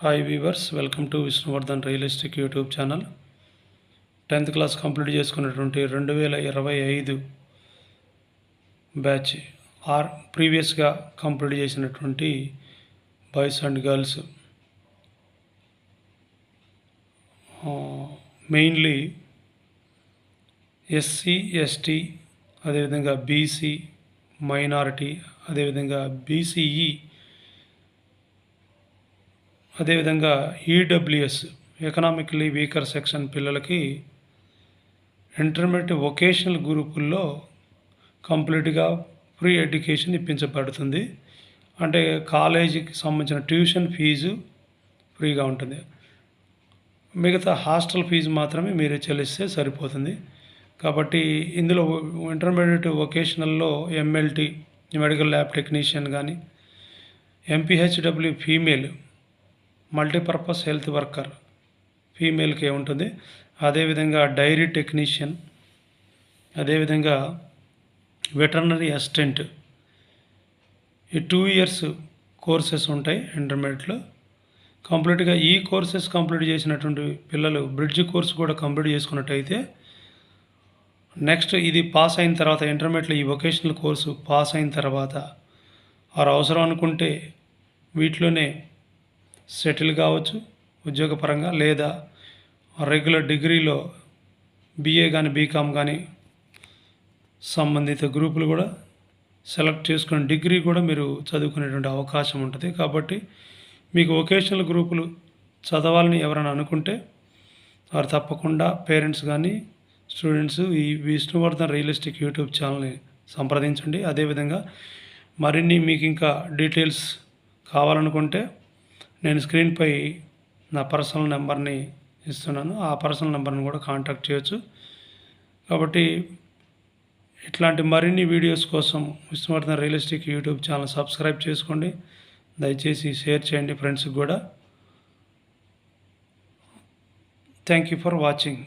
Hi weavers, welcome to Vishnuvardhan realistic YouTube channel. 10th class complete చేసుకున్నటువంటి 2025 batch ప్రీవియస్గా complete చేసినటువంటి boys and girls, mainly SC, ST, అదేవిధంగా BC, minority, అదేవిధంగా BCE, అదేవిధంగా EWS economically weaker section పిల్లలకి intermediate vocational గ్రూపుల్లో కంప్లీట్గా ఫ్రీ ఎడ్యుకేషన్ ఇప్పించబడుతుంది. అంటే కాలేజీకి సంబంధించిన ట్యూషన్ ఫీజు ఫ్రీగా ఉంటుంది. మిగతా హాస్టల్ ఫీజు మాత్రమే మీరే చెల్లిస్తే సరిపోతుంది. కాబట్టి ఇందులో ఇంటర్మీడియట్ వొకేషనల్లో ఎంఎల్టీ మెడికల్ ల్యాబ్ టెక్నీషియన్ కానీ, MPHW female multipurpose health worker ఫీమేల్కే ఉంటుంది. అదేవిధంగా డైరీ టెక్నీషియన్, అదేవిధంగా వెటర్నరీ అసిస్టెంట్, ఈ 2 years కోర్సెస్ ఉంటాయి ఇంటర్మీడియట్లో. కంప్లీట్గా ఈ కోర్సెస్ కంప్లీట్ చేసినటువంటి పిల్లలు బ్రిడ్జ్ కోర్స్ కూడా కంప్లీట్ చేసుకున్నట్టయితే నెక్స్ట్ ఇది పాస్ అయిన తర్వాత, ఇంటర్మీడియట్లో ఈ వొకేషనల్ కోర్సు పాస్ అయిన తర్వాత వారు అవసరం అనుకుంటే వీటిలోనే సెటిల్ కావచ్చు ఉద్యోగపరంగా, లేదా రెగ్యులర్ డిగ్రీలో బీఏ కానీ బీకామ్ కానీ సంబంధిత గ్రూపులు కూడా సెలెక్ట్ చేసుకుని డిగ్రీ కూడా మీరు చదువుకునేటువంటి అవకాశం ఉంటుంది. కాబట్టి మీకు వొకేషనల్ గ్రూపులు చదవాలని ఎవరైనా అనుకుంటే వారు తప్పకుండా పేరెంట్స్ కానీ స్టూడెంట్స్ ఈ విష్ణువర్ధన్ రియలిస్టిక్ యూట్యూబ్ ఛానల్ని సంప్రదించండి. అదేవిధంగా మరిన్ని మీకు ఇంకా డీటెయిల్స్ కావాలనుకుంటే నేను స్క్రీన్పై నా పర్సనల్ నెంబర్ని ఇస్తున్నాను. ఆ పర్సనల్ నెంబర్ని కూడా కాంటాక్ట్ చేయొచ్చు. కాబట్టి ఇట్లాంటి మరిన్ని వీడియోస్ కోసం Vishnuvardhan realistic YouTube channel subscribe చేసుకోండి. దయచేసి షేర్ చేయండి ఫ్రెండ్స్కి కూడా. Thank you for watching.